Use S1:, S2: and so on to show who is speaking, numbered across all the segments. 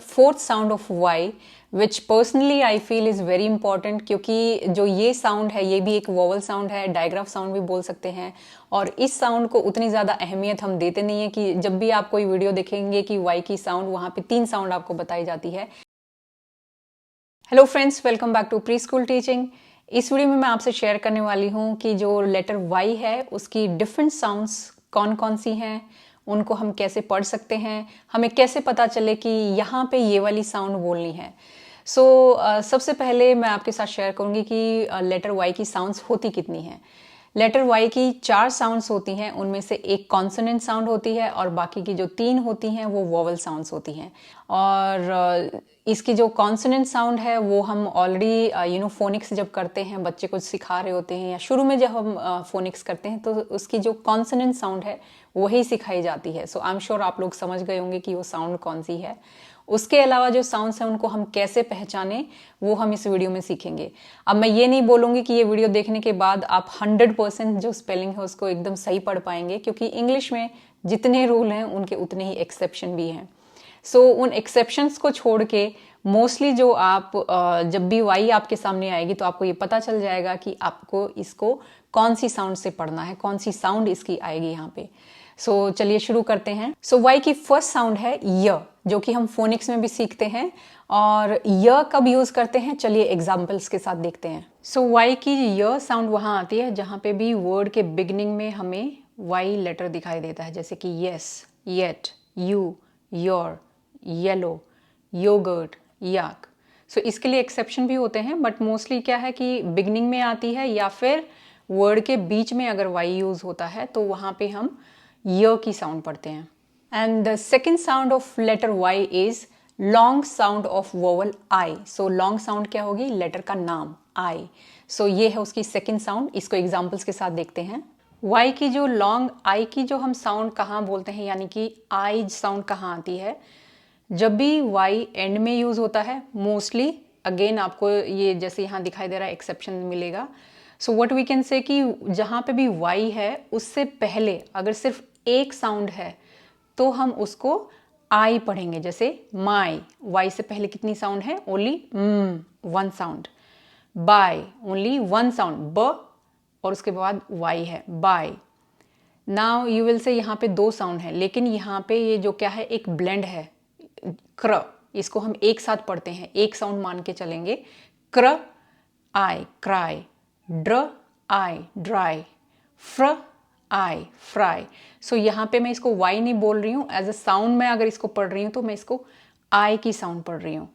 S1: Fourth sound of Y which personally I feel is very important, क्योंकि जो ये sound है ये भी एक वोवल साउंड है, डायग्राफ साउंड भी बोल सकते हैं। और इस साउंड को उतनी ज्यादा अहमियत हम देते नहीं है कि जब भी आप कोई वीडियो देखेंगे कि वाई की साउंड, वहां पे 3 साउंड आपको बताई जाती है। Hello friends, welcome back to preschool teaching. इस वीडियो में मैं आपसे शेयर करने वाली हूँ कि जो लेटर वाई है उसकी डिफरेंट साउंड्स कौन कौन सी हैं, उनको हम कैसे पढ़ सकते हैं, हमें कैसे पता चले कि यहाँ पे ये वाली साउंड बोलनी है। सबसे पहले मैं आपके साथ शेयर करूंगी कि लेटर वाई की साउंड्स होती कितनी हैं। लेटर वाई की 4 साउंड्स होती हैं, उनमें से एक कॉन्सोनेंट साउंड होती है और बाकी की जो 3 होती हैं वो वोवल साउंड्स होती हैं। और इसकी जो कॉन्सोनेंट साउंड है वो हम ऑलरेडी फोनिक्स जब करते हैं, बच्चे को सिखा रहे होते हैं या शुरू में जब हम फोनिक्स करते हैं तो उसकी जो कॉन्सोनेंट साउंड है वही सिखाई जाती है। सो आई एम श्योर आप लोग समझ गए होंगे कि वो साउंड कौन सी है। उसके अलावा जो साउंड्स हैं उनको हम कैसे पहचाने वो हम इस वीडियो में सीखेंगे। अब मैं ये नहीं बोलूंगी कि ये वीडियो देखने के बाद आप 100% जो स्पेलिंग है उसको एकदम सही पढ़ पाएंगे, क्योंकि इंग्लिश में जितने रूल हैं उनके उतने ही एक्सेप्शन भी हैं। उन एक्सेप्शंस को छोड़ के मोस्टली जो आप जब भी वाई आपके सामने आएगी तो आपको ये पता चल जाएगा कि आपको इसको कौन सी साउंड से पढ़ना है, कौन सी साउंड इसकी आएगी यहाँ पे। चलिए शुरू करते हैं। वाई की फर्स्ट साउंड है य, जो कि हम फोनिक्स में भी सीखते हैं। और य कब यूज करते हैं, चलिए एग्जाम्पल्स के साथ देखते हैं। वाई की य साउंड वहां आती है जहां पे भी वर्ड के बिगनिंग में हमें वाई लेटर दिखाई देता है, जैसे कि yes, yet, you, your, yellow, yogurt, yak. इसके लिए एक्सेप्शन भी होते हैं, बट मोस्टली क्या है कि बिगनिंग में आती है या फिर वर्ड के बीच में अगर वाई यूज होता है तो वहां पे हम य की साउंड पढ़ते हैं। And the second sound of letter Y is long sound of vowel I. Long sound क्या होगी, लेटर का नाम आई। ये है उसकी सेकेंड साउंड। इसको एग्जाम्पल्स के साथ देखते हैं। वाई की जो लॉन्ग आई की जो हम साउंड कहाँ बोलते हैं, यानी कि आई साउंड कहाँ आती है, जब भी वाई एंड में यूज होता है मोस्टली। अगेन आपको ये जैसे यहाँ दिखाई दे रहा है एक्सेप्शन मिलेगा। व्हाट वी कैन से कि जहाँ पे भी वाई है उससे पहले अगर सिर्फ एक साउंड है तो हम उसको आई पढ़ेंगे। जैसे माई, वाई से पहले कितनी साउंड है, only 1 sound. By, only 1 sound, ब, और उसके बाद वाई है, bye. Now you will say यहाँ पे 2 साउंड है, लेकिन यहाँ पे ये जो क्या है एक ब्लेंड है, क्र, इसको हम एक साथ पढ़ते हैं, एक साउंड मान के चलेंगे। क्र, आई, क्राई, ड्र, आई, ड्राई, फ्र, आई, फ्राई। यहाँ पे मैं इसको वाई नहीं बोल रही हूँ, एज अ साउंड में अगर इसको पढ़ रही हूँ तो मैं इसको आई की साउंड पढ़ रही हूँ।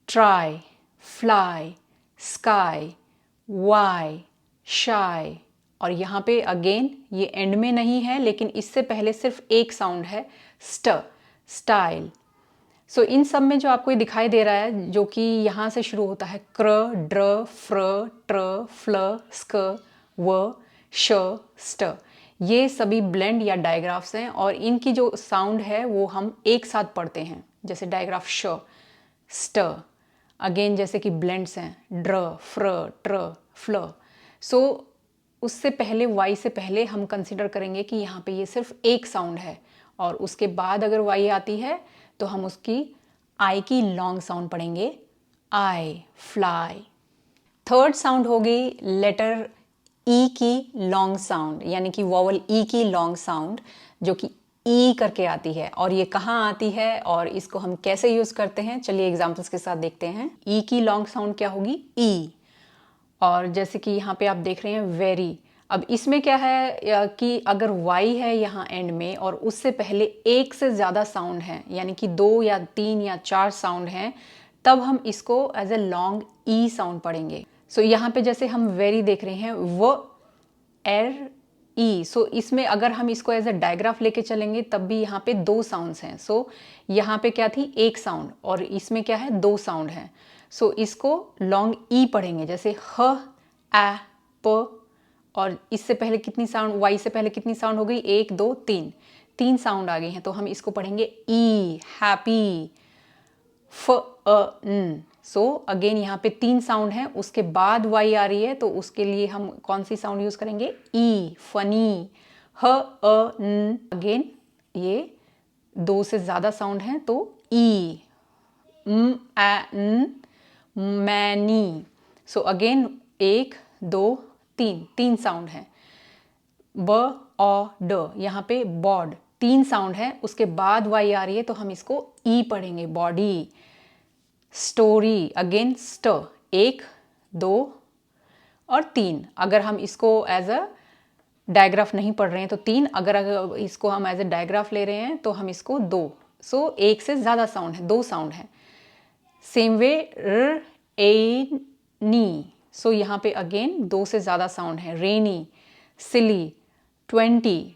S1: ट्राई, फ्लाई, स्काई, वाई, शाई। और यहाँ पे अगेन ये एंड में नहीं है, लेकिन इससे पहले सिर्फ एक साउंड है, स्ट, स्टाइल। इन सब में जो आपको दिखाई दे रहा है, जो कि यहाँ से शुरू होता है, क्र, ड्र, फ्र, ट्र, फ्ल, स्क, व, श, स्ट, ये सभी ब्लेंड या डायग्राफ्स हैं और इनकी जो साउंड है वो हम एक साथ पढ़ते हैं। जैसे डायग्राफ श, स्ट, अगेन जैसे कि ब्लेंड्स हैं, ड्र, फ्र, ट्र, फ्ल। उससे पहले वाई से पहले हम कंसिडर करेंगे कि यहाँ पे ये सिर्फ एक साउंड है, और उसके बाद अगर वाई आती है तो हम उसकी आई की लॉन्ग साउंड पढ़ेंगे, आई, फ्लाई। थर्ड साउंड होगी लेटर ई की लॉन्ग साउंड, यानी कि वोवल ई की लॉन्ग साउंड, जो कि ई करके आती है। और ये कहाँ आती है और इसको हम कैसे यूज करते हैं, चलिए एग्जांपल्स के साथ देखते हैं। ई की लॉन्ग साउंड क्या होगी, ई। और जैसे कि यहाँ पे आप देख रहे हैं वेरी। अब इसमें क्या है कि अगर वाई है यहाँ एंड में और उससे पहले एक से ज्यादा साउंड है, यानी कि 2 या 3 या 4 साउंड हैं, तब हम इसको as a long E sound पढ़ेंगे। यहाँ पे जैसे हम वेरी देख रहे हैं, व, एर, ई। इसमें अगर हम इसको एज ए डायग्राफ लेके चलेंगे तब भी यहाँ पे 2 साउंड्स हैं। यहाँ पे क्या थी, एक साउंड, और इसमें क्या है, 2 साउंड है। इसको लॉन्ग ई पढ़ेंगे, जैसे ह, ए, प। और इससे पहले कितनी साउंड, वाई से पहले कितनी साउंड हो गई, 1, 2, 3 साउंड आ गई हैं, तो हम इसको पढ़ेंगे ई, हैप्पी, फ, अ, न। अगेन यहाँ पे 3 साउंड है, उसके बाद वाई आ रही है, तो उसके लिए हम कौन सी साउंड यूज करेंगे, ई, फनी, ह, अ, न। अगेन ये 2 से ज्यादा साउंड है तो ई, मैनी। सो अगेन 1 2 3 3 साउंड है। ब औ ड, यहाँ पे बॉड 3 साउंड है, उसके बाद वाई आ रही है तो हम इसको ई पढ़ेंगे, बॉडी। स्टोरी अगेन स्ट, 1 2 और 3। अगर हम इसको एज अ डायग्राफ नहीं पढ़ रहे हैं तो 3, अगर इसको हम एज अ डायग्राफ ले रहे हैं तो हम इसको 2। सो 1 से ज़्यादा साउंड है, 2 साउंड है। सेम वे र ए नी, सो यहाँ पे अगेन 2 से ज़्यादा साउंड है। रेनी, सिली, 20।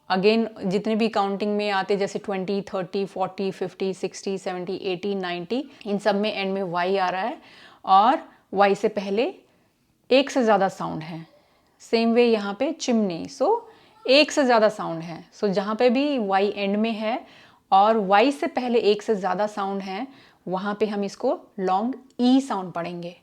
S1: अगेन जितने भी काउंटिंग में आते जैसे 20 30 40 50 60 70 80 90, इन सब में एंड में वाई आ रहा है और वाई से पहले 1 से ज़्यादा साउंड है। सेम वे यहाँ पे चिमनी, सो 1 से ज़्यादा साउंड है। सो जहाँ पे भी वाई एंड में है और वाई से पहले 1 से ज़्यादा साउंड है, वहाँ पे हम इसको लॉन्ग ई साउंड पढ़ेंगे।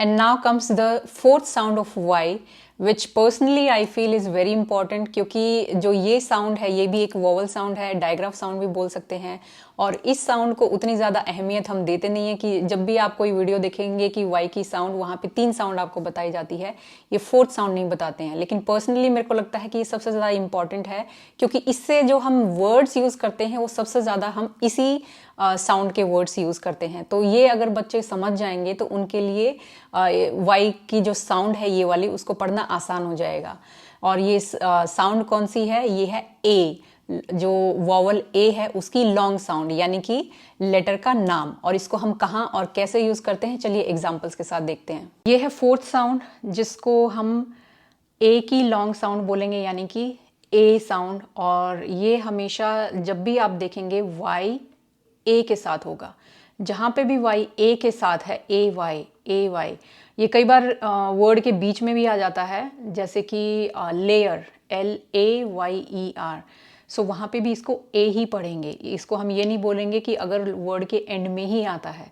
S1: And now comes the fourth sound of Y, which personally I feel is very important, क्योंकि जो ये साउंड है ये भी एक वोवल साउंड है, डायग्राफ साउंड भी बोल सकते हैं। और इस साउंड को उतनी ज़्यादा अहमियत हम देते नहीं है कि जब भी आप कोई वीडियो देखेंगे कि Y की साउंड, वहाँ पे 3 साउंड आपको बताई जाती है, ये 4th साउंड नहीं बताते हैं। लेकिन पर्सनली मेरे को लगता है कि ये सबसे ज़्यादा इंपॉर्टेंट है, क्योंकि इससे जो हम वर्ड्स यूज़ करते हैं वो सबसे ज़्यादा हम इसी साउंड के वर्ड्स यूज़ करते हैं। तो ये अगर बच्चे समझ जाएंगे तो उनके लिए वाई की जो साउंड है ये वाली, उसको पढ़ना आसान हो जाएगा। और ये साउंड कौन सी है? ये है ए। जो वॉवल ए है उसकी लॉन्ग साउंड, यानी कि लेटर का नाम। और इसको हम कहाँ और कैसे यूज करते हैं, चलिए एग्जांपल्स के साथ देखते हैं। ये है 4th साउंड, जिसको हम ए की लॉन्ग साउंड बोलेंगे, यानी कि ए साउंड। और ये हमेशा जब भी आप देखेंगे वाई ए के साथ होगा। जहाँ पे भी वाई ए के साथ है, ए वाई। ये कई बार वर्ड के बीच में भी आ जाता है, जैसे कि लेयर, LAYER। सो वहाँ पे भी इसको ए ही पढ़ेंगे। इसको हम ये नहीं बोलेंगे कि अगर वर्ड के एंड में ही आता है।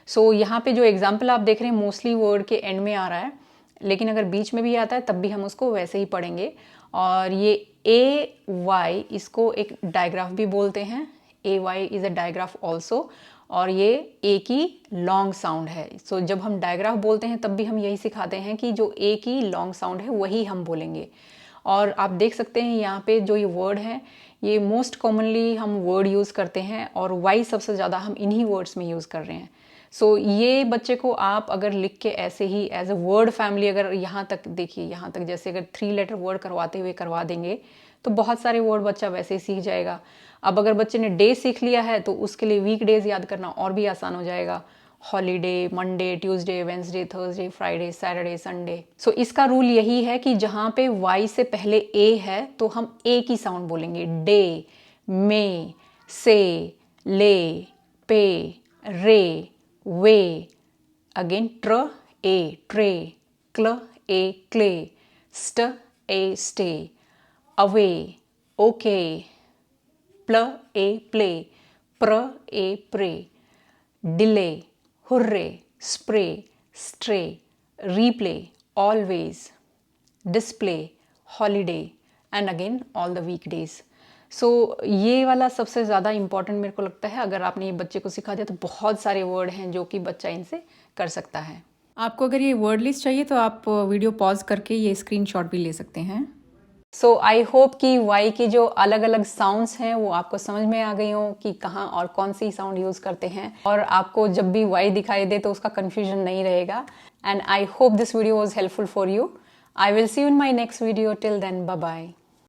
S1: सो यहाँ पे जो एग्जाम्पल आप देख रहे हैं मोस्टली वर्ड के एंड में आ रहा है, लेकिन अगर बीच में भी आता है तब भी हम उसको वैसे ही पढ़ेंगे। और ये AY, इसको एक डायग्राफ भी बोलते हैं। AY is a digraph also. और ये ए की लॉन्ग साउंड है। सो जब हम डायग्राफ बोलते हैं तब भी हम यही सिखाते हैं कि जो ए की लॉन्ग साउंड है वही हम बोलेंगे। और आप देख सकते हैं यहाँ पे जो ये वर्ड है, ये मोस्ट कॉमनली हम वर्ड यूज़ करते हैं और वाई सबसे ज़्यादा हम इन्हीं वर्ड्स में यूज़ कर रहे हैं। सो ये बच्चे को आप अगर लिख के ऐसे ही एज अ वर्ड फैमिली, अगर यहाँ तक देखिए, यहाँ तक जैसे अगर 3 लेटर वर्ड करवाते हुए करवा देंगे तो बहुत सारे वर्ड बच्चा वैसे ही सीख जाएगा। अब अगर बच्चे ने डे सीख लिया है तो उसके लिए वीक डेज याद करना और भी आसान हो जाएगा। Holiday, Monday, Tuesday, Wednesday, Thursday, Friday, Saturday, Sunday. So इसका रूल यही है कि जहाँ पे वाई से पहले ए है तो हम ए की साउंड बोलेंगे। डे, मे, से, ले, पे, रे, वे। अगेन ट्र ए, ट्रे, क्ल ए, क्ले, स्ट ए, स्टे, अवे, ओके, प्ल a, play, pr a, pray, delay, hurray, spray, stray, replay, always, display, holiday and again all the weekdays। So ये वाला सबसे ज़्यादा इंपॉर्टेंट मेरे को लगता है। अगर आपने ये बच्चे को सिखा दिया तो बहुत सारे वर्ड हैं जो कि बच्चा इनसे कर सकता है। आपको अगर ये वर्ड लिस्ट चाहिए तो आप वीडियो पॉज करके ये स्क्रीनशॉट भी ले सकते हैं। सो आई होप कि वाई की जो अलग अलग साउंड्स हैं वो आपको समझ में आ गई हो कि कहाँ और कौन सी साउंड यूज करते हैं, और आपको जब भी वाई दिखाई दे तो उसका कंफ्यूजन नहीं रहेगा। And I hope this video was helpful for you. I will see you in my next video. Till then, bye bye.